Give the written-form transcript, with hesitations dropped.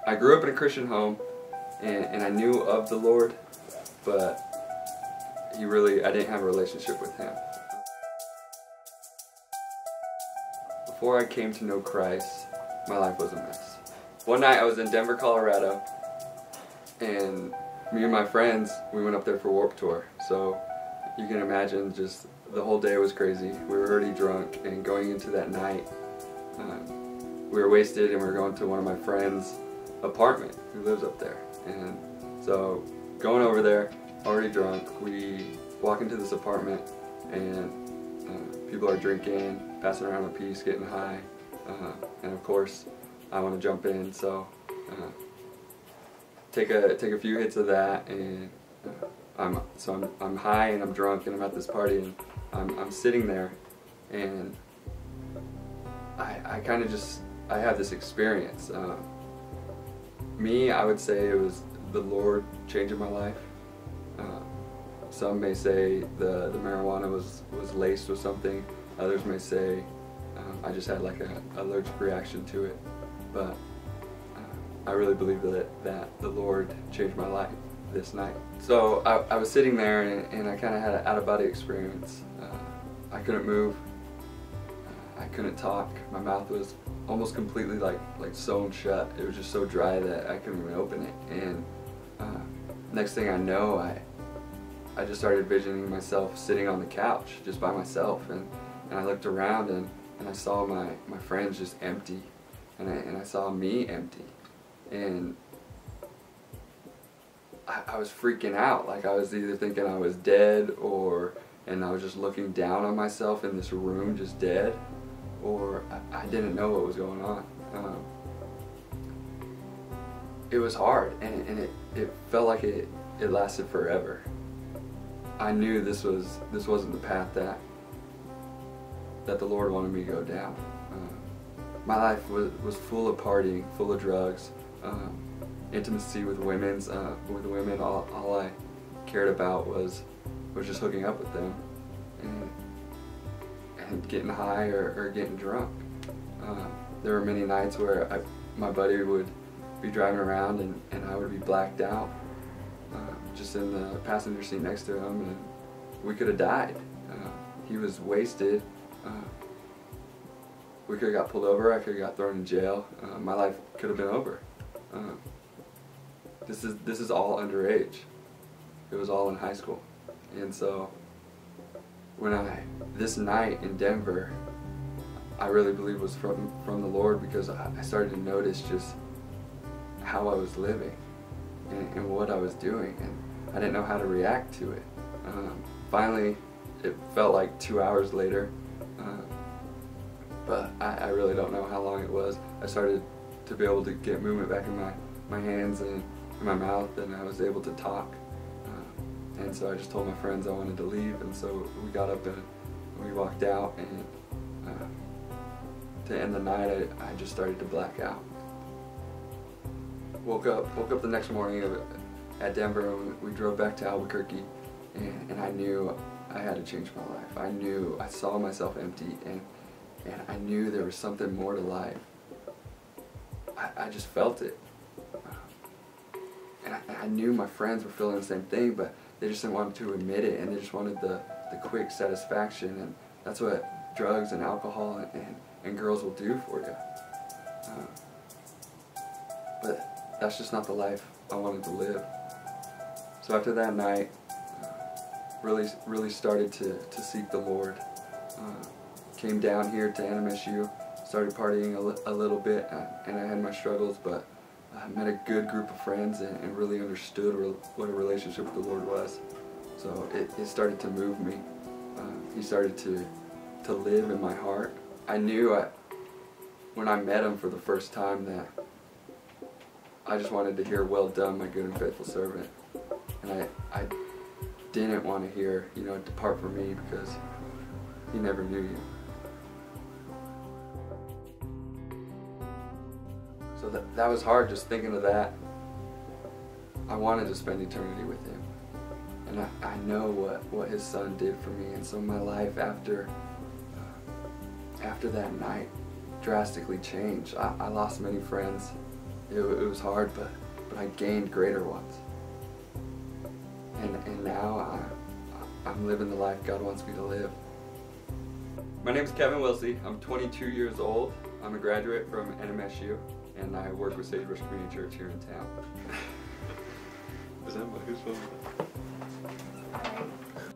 I grew up in a Christian home, and I knew of the Lord, but I didn't have a relationship with Him. Before I came to know Christ, my life was a mess. One night I was in Denver, Colorado, and me and my friends, we went up there for Warped Tour. So you can imagine, just the whole day was crazy. We were already drunk, and going into that night, we were wasted, and we were going to one of my friends' apartment who lives up there. And so going over there, already drunk, we walk into this apartment, and people are drinking, passing around a piece, getting high, and of course I want to jump in, so take a few hits of that, and I'm high and I'm drunk and I'm at this party, and I'm sitting there, and I have this experience. I would say it was the Lord changing my life. Some may say the marijuana was laced with something. Others may say I just had like an allergic reaction to it. But I really believe that the Lord changed my life this night. So I was sitting there, and I kind of had an out-of-body experience. I couldn't move. I couldn't talk. My mouth was almost completely like sewn shut. It was just so dry that I couldn't even open it. And next thing I know, I just started envisioning myself sitting on the couch just by myself, and I looked around, and I saw my friends just empty, and I saw me empty, and I was freaking out. Like, I was either thinking I was dead, and I was just looking down on myself in this room just dead, or I didn't know what was going on. It was hard, and it felt like it lasted forever. I knew this wasn't the path that the Lord wanted me to go down. My life was full of partying, full of drugs, intimacy with women. All I cared about was just hooking up with them and getting high or getting drunk. There were many nights where my buddy would be driving around, and I would be blacked out, just in the passenger seat next to him, and we could have died. He was wasted. We could have got pulled over. I could have got thrown in jail. My life could have been over. This is all underage. It was all in high school, and so this night in Denver, I really believe was from the Lord, because I started to notice just how I was living and what I was doing, and I didn't know how to react to it. Finally, it felt like 2 hours later, but I really don't know how long it was. I started to be able to get movement back in my hands and in my mouth, and I was able to talk. And so I just told my friends I wanted to leave, and so we got up and we walked out, and to end the night, I just started to black out. Woke up the next morning at Denver, and we drove back to Albuquerque, and I knew I had to change my life. I saw myself empty, and I knew there was something more to life. I just felt it. And I knew my friends were feeling the same thing, but they just didn't want to admit it, and they just wanted the quick satisfaction, and that's what drugs and alcohol and girls will do for you. But that's just not the life I wanted to live. So after that night, really started to seek the Lord. Came down here to NMSU, started partying a little bit, and I had my struggles, but I met a good group of friends and really understood what a relationship with the Lord was. So it started to move me. He started to live in my heart. I knew when I met Him for the first time that I just wanted to hear, "Well done, my good and faithful servant." And I didn't want to hear, "Depart from me," because He never knew you. So that was hard, just thinking of that. I wanted to spend eternity with Him. And I know what His Son did for me. And so my life after that night drastically changed. I lost many friends. it was hard, but I gained greater ones. And now I'm living the life God wants me to live. My name is Kevin Wilsey. I'm 22 years old. I'm a graduate from NMSU, and I work with Sagebrush Community Church here in town. Is that who's filming that?